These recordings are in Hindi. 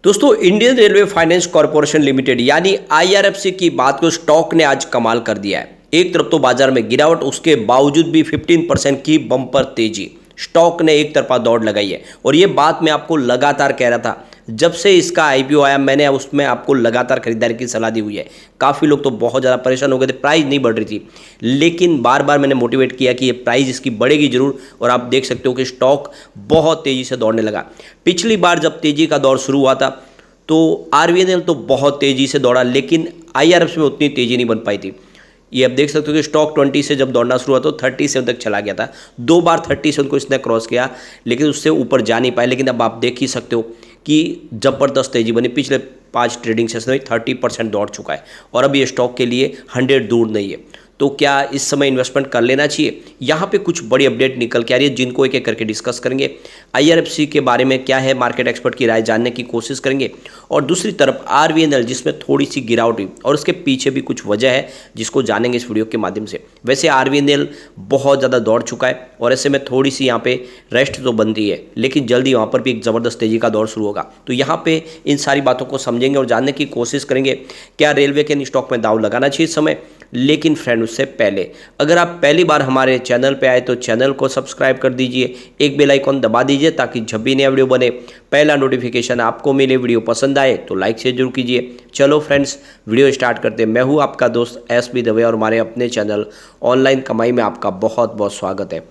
दोस्तों Indian railway finance corporation limited यानी आईआरएफसी की बात को स्टॉक ने आज कमाल कर दिया है। एक तरफ तो बाजार में गिरावट, उसके बावजूद भी 15% की बम्पर तेजी। स्टॉक ने एक तरफा दौड़ लगाई है और ये बात मैं आपको लगातार कह रहा था। जब से इसका आईपीओ आया मैंने उसमें आपको लगातार खरीदारी की सलाह दी हुई है। काफ़ी लोग तो बहुत ज़्यादा परेशान हो गए थे, प्राइस नहीं बढ़ रही थी, लेकिन बार बार मैंने मोटिवेट किया कि ये प्राइस इसकी बढ़ेगी जरूर। और आप देख सकते हो कि स्टॉक बहुत तेज़ी से दौड़ने लगा। पिछली बार जब तेज़ी का दौर शुरू हुआ था तो आरवीएनएल तो बहुत तेज़ी से दौड़ा, लेकिन आईआरएफसी में उतनी तेज़ी नहीं बन पाई थी। ये आप देख सकते हो कि स्टॉक 20 से जब दौड़ना शुरू हुआ तो 37 तक चला गया था। 2 बार 37 को इसने क्रॉस किया, लेकिन उससे ऊपर जा नहीं पाया। लेकिन अब आप देख ही सकते हो कि ज़बरदस्त तेज़ी बनी। पिछले 5 ट्रेडिंग सेशन में 30% दौड़ चुका है और अब ये स्टॉक के लिए 100 दूर नहीं है। तो क्या इस समय इन्वेस्टमेंट कर लेना चाहिए? यहाँ पे कुछ बड़ी अपडेट निकल के आ रही है जिनको एक एक करके डिस्कस करेंगे। आईआरएफसी के बारे में क्या है, मार्केट एक्सपर्ट की राय जानने की कोशिश करेंगे। और दूसरी तरफ आरवीएनएल जिसमें थोड़ी सी गिरावट हुई और उसके पीछे भी कुछ वजह है जिसको जानेंगे इस वीडियो के माध्यम से। वैसे आरवीएनएल बहुत ज़्यादा दौड़ चुका है और ऐसे में थोड़ी सी यहाँ पे रेस्ट तो बनती है, लेकिन जल्दी वहाँ पर भी एक ज़बरदस्त तेज़ी का दौर शुरू होगा। तो यहाँ पे इन सारी बातों को समझेंगे और जानने की कोशिश करेंगे क्या रेलवे के स्टॉक में दाव लगाना चाहिए इस समय। लेकिन फ्रेंड उससे पहले अगर आप पहली बार हमारे चैनल पे आए तो चैनल को सब्सक्राइब कर दीजिए, एक बेल आइकॉन दबा दीजिए ताकि जब भी नया वीडियो बने पहला नोटिफिकेशन आपको मिले। वीडियो पसंद आए तो लाइक शेयर जरूर कीजिए। चलो फ्रेंड्स वीडियो स्टार्ट करते हैं। मैं हूँ आपका दोस्त एसबी दवे और हमारे अपने चैनल ऑनलाइन कमाई में आपका बहुत बहुत स्वागत है।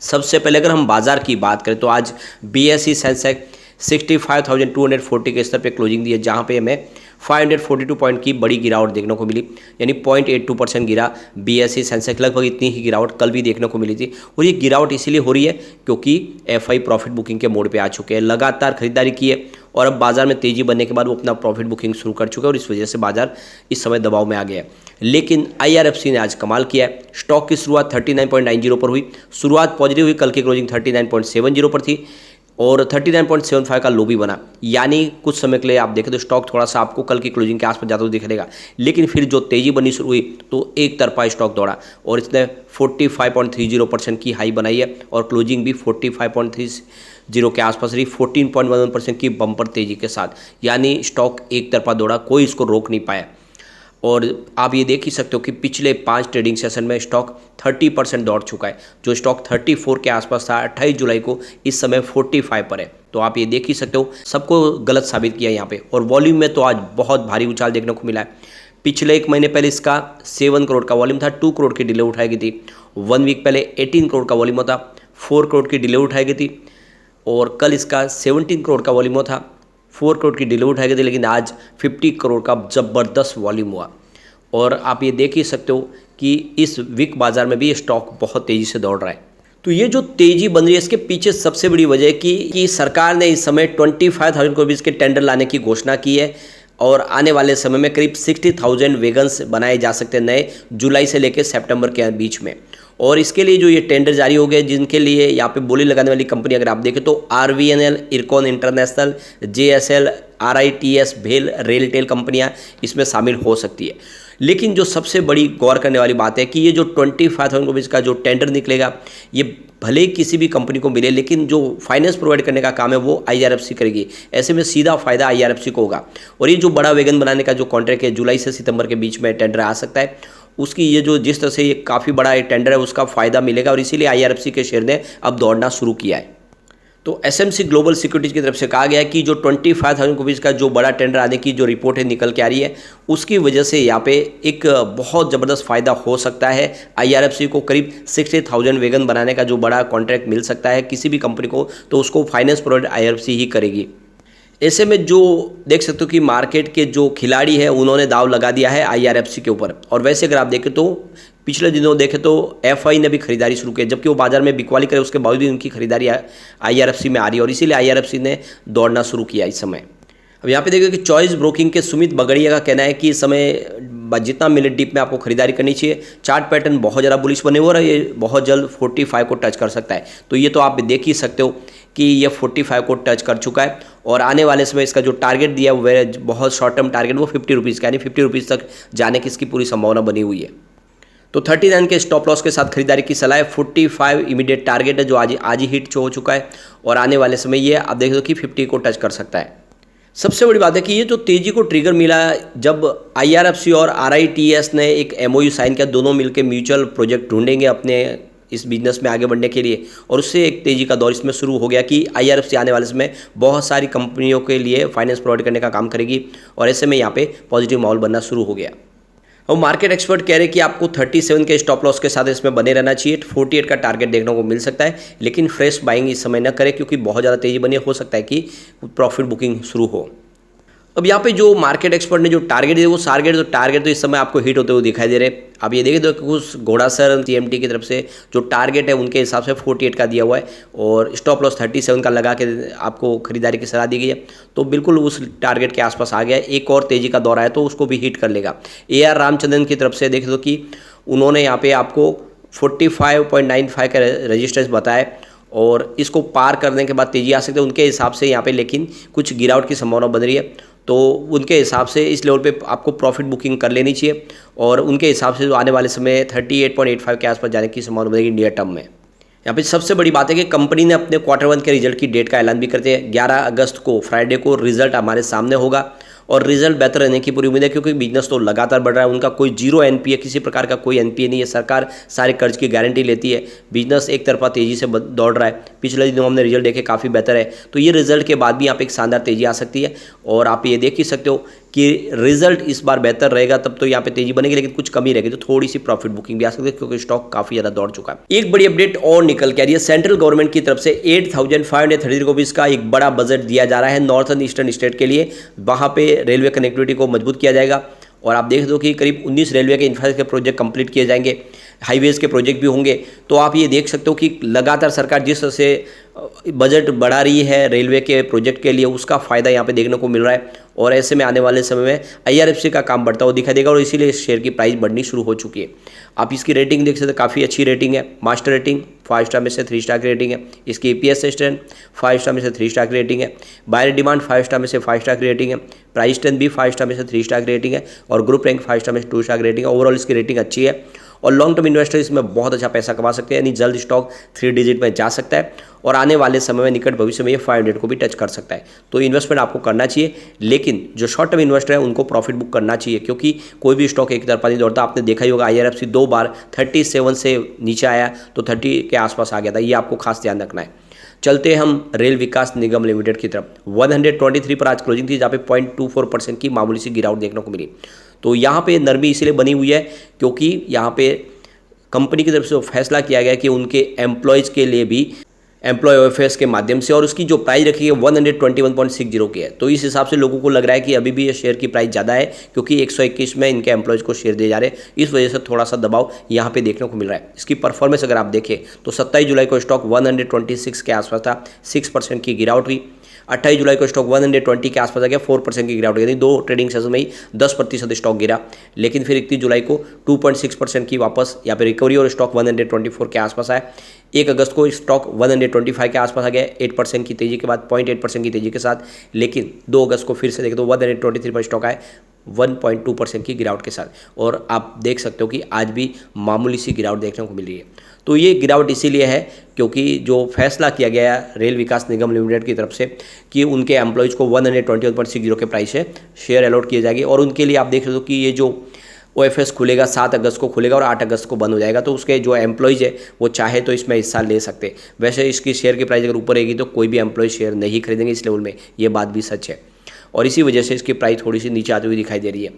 सबसे पहले अगर हम बाजार की बात करें तो आज बीएसई सेंसेक्स 65,240 के स्तर पे क्लोजिंग दी है, जहाँ पे हमें 542 पॉइंट की बड़ी गिरावट देखने को मिली, यानी 0.82% गिरा बीएसई सेंसेक्स। लगभग इतनी ही गिरावट कल भी देखने को मिली थी और ये गिरावट इसीलिए हो रही है क्योंकि एफआई प्रॉफिट बुकिंग के मोड पे आ चुके हैं। लगातार खरीदारी की है और अब बाजार में तेजी बनने के बाद वो अपना प्रॉफिट बुकिंग शुरू कर चुके हैं और इस वजह से बाजार इस समय दबाव में आ गया है। लेकिन आईआरएफसी ने आज कमाल किया है। स्टॉक की शुरुआत 39.90 पर हुई, शुरुआत पॉजिटिव हुई, कल की क्लोजिंग 39.70 पर थी और 39.75 का लो भी बना। यानी कुछ समय के लिए आप देखें तो स्टॉक थोड़ा सा आपको कल की क्लोजिंग के आसपास जाता हुआ दिखेगा, लेकिन फिर जो तेजी बननी शुरू हुई तो एक तरफा स्टॉक दौड़ा और इसने 45.30% की हाई बनाई है और क्लोजिंग भी 45.30 के आसपास रही, 14.11% की बम्पर तेजी के साथ। यानी स्टॉक एक तरफा दौड़ा, कोई इसको रोक नहीं पाया। और आप ये देख ही सकते हो कि पिछले 5 ट्रेडिंग सेशन में स्टॉक 30% दौड़ चुका है। जो स्टॉक 34 के आसपास था 28 जुलाई को, इस समय 45 पर है। तो आप ये देख ही सकते हो, सबको गलत साबित किया यहाँ पे। और वॉल्यूम में तो आज बहुत भारी उछाल देखने को मिला है। पिछले 1 महीने पहले इसका 7 करोड़ का वॉल्यूम था, 2 करोड़ की डिले उठाई गई थी। 1 वीक पहले 18 करोड़ का वॉल्यूम था, 4 करोड़ की डिले उठाई गई थी। और कल इसका 17 करोड़ का वॉल्यूम था, 4 करोड़ की डिले उठाई गई थी। लेकिन आज 50 करोड़ का ज़बरदस्त वॉल्यूम हुआ और आप ये देख ही सकते हो कि इस वीक बाजार में भी ये स्टॉक बहुत तेज़ी से दौड़ रहा है। तो ये जो तेज़ी बन रही है इसके पीछे सबसे बड़ी वजह है कि सरकार ने इस समय 25,000 करोड़ के टेंडर लाने की घोषणा की है और आने वाले समय में करीब 60,000 वैगन्स बनाए जा सकते हैं नए, जुलाई से लेकर सितंबर के बीच में। और इसके लिए जो ये टेंडर जारी हो गए, जिनके लिए यहाँ पे बोली लगाने वाली कंपनी अगर आप देखें तो आरवीएनएल, इरकॉन इंटरनेशनल, जेएसएल, आरआईटीएस, भेल, रेलटेल कंपनियां इसमें शामिल हो सकती है। लेकिन जो सबसे बड़ी गौर करने वाली बात है कि ये जो 25,000 रुपीज़ का जो टेंडर निकलेगा, ये भले ही किसी भी कंपनी को मिले, लेकिन जो फाइनेंस प्रोवाइड करने का काम है वो आईआरएफसी करेगी। ऐसे में सीधा फायदा आईआरएफसी को होगा। और ये जो बड़ा वैगन बनाने का जो कॉन्ट्रैक्ट है, जुलाई से सितंबर के बीच में टेंडर आ सकता है, उसकी ये जो जिस तरह से ये काफ़ी बड़ा एक टेंडर है उसका फ़ायदा मिलेगा और इसीलिए आईआरएफसी के शेयर ने अब दौड़ना शुरू किया है। तो एसएमसी ग्लोबल सिक्योरिटीज़ की तरफ से कहा गया है कि जो 25,000 रुपीज़ का जो बड़ा टेंडर आने की जो रिपोर्ट है निकल के आ रही है, उसकी वजह से यहाँ पे एक बहुत ज़बरदस्त फ़ायदा हो सकता है। आईआरएफसी को करीब 60,000 वैगन बनाने का जो बड़ा कॉन्ट्रैक्ट मिल सकता है किसी भी कंपनी को, तो उसको फाइनेंस प्रोवाइड आईआरएफसी ही करेगी। ऐसे में जो देख सकते हो कि मार्केट के जो खिलाड़ी हैं उन्होंने दाव लगा दिया है आईआरएफसी के ऊपर। और वैसे अगर आप देखें तो पिछले दिनों देखें तो एफआई ने भी खरीदारी शुरू की, जबकि वो बाजार में बिकवाली करे उसके बावजूद उनकी खरीदारी आईआरएफसी में आ रही है और इसीलिए आईआरएफसी ने दौड़ना शुरू किया इस समय। अब यहाँ पे देखिए कि चॉइस ब्रोकिंग के सुमित बगड़िया का कहना है कि इस समय जितना मिनट डीप में आपको खरीदारी करनी चाहिए। चार्ट पैटर्न बहुत ज़्यादा बुलिश बने हुए और ये बहुत जल्द 45 को टच कर सकता है। तो ये तो आप देख ही सकते हो कि ये 45 को टच कर चुका है और आने वाले समय इसका जो टारगेट दिया हुआ है, बहुत शॉर्ट टर्म टारगेट, वो 50 रुपीज़ का, यानी 50 रुपीज़ तक जाने की इसकी पूरी संभावना बनी हुई है। तो 39 के स्टॉप लॉस के साथ खरीदारी की सलाह है। 45 इमीडिएट टारगेट है जो आज ही हिट हो चुका है और आने वाले समय ये आप देख दो कि 50 को टच कर सकता है। सबसे बड़ी बात है कि ये जो तेजी को ट्रिगर मिला जब आईआरएफसी और आरआईटीएस ने एक एमओयू साइन किया, दोनों मिलकर म्यूचुअल प्रोजेक्ट ढूंढेंगे अपने इस बिजनेस में आगे बढ़ने के लिए, और उससे एक तेजी का दौर इसमें शुरू हो गया कि आईआरएफसी आने वाले समय बहुत सारी कंपनियों के लिए फाइनेंस प्रोवाइड करने का काम करेगी, और ऐसे में यहाँ पे पॉजिटिव माहौल बनना शुरू हो गया। और मार्केट एक्सपर्ट कह रहे हैं कि आपको 37 के स्टॉप लॉस के साथ इसमें बने रहना चाहिए, 48 का टारगेट देखने को मिल सकता है, लेकिन फ्रेश बाइंग इस समय न करें क्योंकि बहुत ज़्यादा तेजी बनी, हो सकता है कि प्रॉफिट बुकिंग शुरू हो। अब यहाँ पे जो मार्केट एक्सपर्ट ने जो टारगेट दिए वो टारगेट तो इस समय आपको हिट होते हुए दिखाई दे रहे हैं। आप ये देखें तो कुछ घोड़ासर टीएमटी की तरफ से जो टारगेट है उनके हिसाब से 48 का दिया हुआ है, और स्टॉप लॉस 37 का लगा के आपको खरीदारी की सलाह दी गई है, तो बिल्कुल उस टारगेट के आसपास आ गया है। एक और तेजी का दौर आया तो उसको भी हिट कर लेगा। AR रामचंद्रन की तरफ से देखें तो कि उन्होंने यहाँ पे आपको 45.95 का रजिस्टेंस बताया, और इसको पार करने के बाद तेजी आ सकती है उनके हिसाब से यहाँ पे, लेकिन कुछ गिरावट की संभावना बन रही है, तो उनके हिसाब से इस लेवल पे आपको प्रॉफिट बुकिंग कर लेनी चाहिए, और उनके हिसाब से जो आने वाले समय 38.85 के आसपास जाने की संभावना बनेगी नियर टर्म में। यहाँ पे सबसे बड़ी बात है कि कंपनी ने अपने Q1 के रिजल्ट की डेट का ऐलान भी कर दिया है। 11 अगस्त को फ्राइडे को रिजल्ट हमारे सामने होगा, और रिजल्ट बेहतर रहने की पूरी उम्मीद है क्योंकि बिजनेस तो लगातार बढ़ रहा है। उनका कोई जीरो एनपीए, किसी प्रकार का कोई एनपीए नहीं है। सरकार सारे कर्ज की गारंटी लेती है। बिजनेस एक तरफा तेजी से दौड़ रहा है। पिछले दिनों हमने रिजल्ट देखे, काफ़ी बेहतर है। तो ये रिजल्ट के बाद भी यहाँ पे एक शानदार तेजी आ सकती है, और आप ये देख ही सकते हो कि रिजल्ट इस बार बेहतर रहेगा तब तो यहाँ पे तेजी बनेगी, लेकिन कुछ कमी रहेगी तो थोड़ी सी प्रॉफिट बुकिंग भी आ सकती है क्योंकि स्टॉक काफ़ी ज़्यादा दौड़ चुका है। एक बड़ी अपडेट और निकल के आ रही है, सेंट्रल गवर्नमेंट की तरफ से 8,533 रुपीज़ का एक बड़ा बजट दिया जा रहा है नॉर्थन ईस्टर्न स्टेट के लिए। वहाँ पे रेलवे कनेक्टिविटी को मजबूत किया जाएगा, और आप देख दो कि करीब 19 रेलवे के इंफ्रास्ट्रक्चर प्रोजेक्ट कंप्लीट किए जाएंगे, हाईवेज़ के प्रोजेक्ट भी होंगे। तो आप ये देख सकते हो कि लगातार सरकार जिस तरह से बजट बढ़ा रही है रेलवे के प्रोजेक्ट के लिए, उसका फ़ायदा यहाँ पे देखने को मिल रहा है, और ऐसे में आने वाले समय में आईआरएफसी का काम बढ़ता हुआ दिखाई देगा, और इसीलिए इस शेयर की प्राइस बढ़नी शुरू हो चुकी है। आप इसकी रेटिंग देख सकते हैं, काफ़ी अच्छी रेटिंग है। मास्टर रेटिंग 5 स्टार में से 3 स्टार की रेटिंग है। इसकी EPS स्ट्रेंथ 5 स्टार में से 3 स्टार की रेटिंग है। बायर डिमांड 5 स्टार में से 5 स्टार की रेटिंग है। प्राइस स्ट्रेंथ भी 5 स्टार में से 3 स्टार की रेटिंग है, और ग्रुप रैंक 5 स्टार में से 2 स्टार की रेटिंग है। ओवरऑल इसकी रेटिंग अच्छी है, और लॉन्ग टर्म इन्वेस्टर इसमें बहुत अच्छा पैसा कमा सकते हैं, यानी जल्द स्टॉक 3 डिजिट में जा सकता है, और आने वाले समय में निकट भविष्य में ये 500 को भी टच कर सकता है। तो इन्वेस्टमेंट आपको करना चाहिए, लेकिन जो शॉर्ट टर्म इन्वेस्टर है उनको प्रॉफिट बुक करना चाहिए, क्योंकि कोई भी स्टॉक एक तरफा नहीं दौड़ता। आपने देखा ही होगा आईआरएफसी 2 बार 37 से नीचे आया तो 30 के आसपास आ गया था, ये आपको खास ध्यान रखना है। चलते हम रेल विकास निगम लिमिटेड की तरफ। 123 पर आज क्लोजिंग थी, जहाँ पे 0.24% की मामूली सी गिरावट देखने को मिली। तो यहाँ पे नरमी इसीलिए बनी हुई है क्योंकि यहाँ पे कंपनी की तरफ से फैसला किया गया कि उनके एम्प्लॉयज़ के लिए भी एम्प्लॉय OFS के माध्यम से, और उसकी जो प्राइस रखी है 121.60 की है। तो इस हिसाब से लोगों को लग रहा है कि अभी भी ये शेयर की प्राइस ज़्यादा है, क्योंकि 121 में इनके एम्प्लॉयज़ को शेयर दिए जा रहे हैं। इस वजह से थोड़ा सा दबाव यहाँ पे देखने को मिल रहा है। इसकी परफॉर्मेंस अगर आप देखें तो 27 जुलाई को स्टॉक 126 के आसपास था, 6% की गिरावट हुई। 28 जुलाई को स्टॉक 120 के आसपास आ गया, 4% की गिरावट, यानी 2 ट्रेडिंग सेशन में ही 10% स्टॉक गिरा। लेकिन फिर 31 जुलाई को 2.6% की वापस यहाँ पे रिकवरी, और स्टॉक 124 के आसपास आया। 1 अगस्त को स्टॉक 125 के आसपास आ गया, 8% की तेजी के बाद, 0.8% की तेजी के साथ। लेकिन 2 अगस्त को फिर से देखें तो 123 पर स्टॉक आया 1.2% की गिरावट के साथ, और आप देख सकते हो कि आज भी मामूली सी गिरावट देखने को मिल रही है। तो ये गिरावट इसीलिए है क्योंकि जो फैसला किया गया है रेल विकास निगम लिमिटेड की तरफ से कि उनके एम्प्लॉयज़ को 121.60 के प्राइस से शेयर अलॉट किए जाएंगे, और उनके लिए आप देख रहे हो कि ये जो OFS खुलेगा 7 अगस्त को खुलेगा और 8 अगस्त को बंद हो जाएगा। तो उसके जो एम्प्लॉयज़ है वो चाहे तो इसमें हिस्सा ले सकते। वैसे इसकी शेयर की प्राइस अगर ऊपर रहेगी तो कोई भी एम्प्लॉय शेयर नहीं खरीदेंगे इस लेवल में, ये बात भी सच है, और इसी वजह से इसकी प्राइस थोड़ी सी नीचे आती हुई दिखाई दे रही है।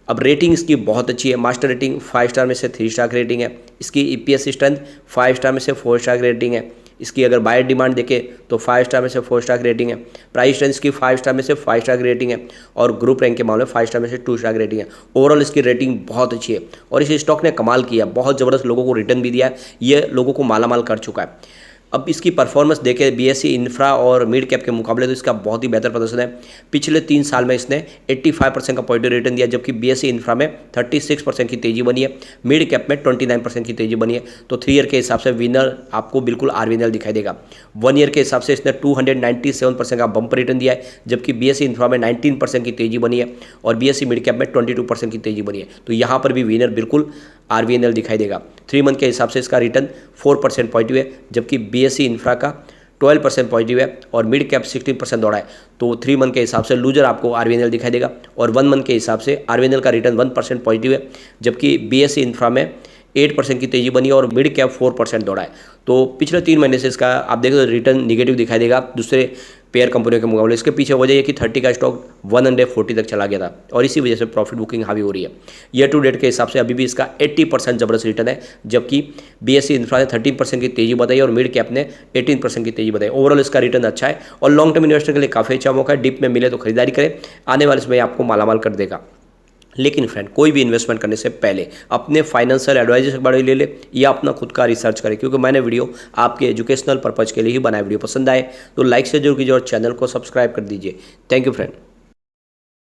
अब रेटिंग इसकी बहुत अच्छी है। मास्टर रेटिंग 5 स्टार में से 3 स्टार की रेटिंग है। इसकी EPS स्ट्रेंथ 5 स्टार में से 4 स्टार की रेटिंग है। इसकी अगर बायर डिमांड देखें तो 5 स्टार में से 4 स्टार की रेटिंग है। प्राइस स्ट्रेंथ की 5 स्टार में से 5 स्टार की रेटिंग है, और ग्रुप रैंक के मामले में 5 स्टार में से 2 स्टार की रेटिंग है। ओवरऑल इसकी रेटिंग बहुत अच्छी है, और इस स्टॉक ने कमाल किया, बहुत ज़बरदस्त लोगों को रिटर्न भी दिया है, ये लोगों को मालामाल कर चुका है। अब इसकी परफॉर्मेंस देखें BSE इंफ्रा और मिड कैप के मुकाबले तो इसका बहुत ही बेहतर प्रदर्शन है। पिछले 3 साल में इसने 85% का पॉजिटिव रिटर्न दिया, जबकि BSE इंफ्रा में 36% की तेजी बनी है, मिड कैप में 29% की तेजी बनी है। तो 3 ईयर के हिसाब से विनर आपको बिल्कुल RVNL दिखाई देगा। 1 ईयर के हिसाब से इसने 297% का बम्पर रिटर्न दिया है, जबकि BSE इंफ्रा में 19% की तेजी बनी है, और BSE मिड कैप में 22% की तेजी बनी है। तो यहाँ पर भी विनर बिल्कुल RVNL दिखाई देगा। 3 मंथ के हिसाब से इसका रिटर्न 4% पॉजिटिव है, जबकि BSE इंफ्रा का 12% पॉजिटिव है और मिड कैप 16% दौड़ा है। तो 3 मंथ के हिसाब से लूजर आपको आरवीएनएल दिखाई देगा और 1 मंथ के हिसाब से आरवीएनएल का रिटर्न 1% पॉजिटिव है, जबकि बीएसई इंफ्रा में 8% की तेजी बनी है और मिड कैप 4% दौड़ा है। तो पिछले 3 महीने से इसका आप देखो तो रिटर्न निगेटिव दिखाई देगा दूसरे पेयर कंपनियों के मुकाबले। इसके पीछे वजह है कि 30 का स्टॉक 140 तक चला गया था और इसी वजह से प्रॉफिट बुकिंग हावी हो रही है। ईयर टू डेट के हिसाब से अभी भी इसका 80% जबरदस्त रिटर्न है, जबकि बीएसई इंफ्रा ने 13% की तेजी बताई और मिड कैप ने 18% की तेजी बताई। ओवरऑल इसका रिटर्न अच्छा है और लॉन्ग टर्म इन्वेस्टर के लिए काफ़ी अच्छा मौका है। डिप में मिले तो खरीदारी करें, आने वाले समय आपको मालामाल कर देगा। लेकिन फ्रेंड, कोई भी इन्वेस्टमेंट करने से पहले अपने फाइनेंशियल एडवाइजर से बारे ले ले या अपना खुद का रिसर्च करें, क्योंकि मैंने वीडियो आपके एजुकेशनल पर्पज़ के लिए ही बनाया। वीडियो पसंद आए तो लाइक से जरूर कीजिए और चैनल को सब्सक्राइब कर दीजिए। Thank you friend.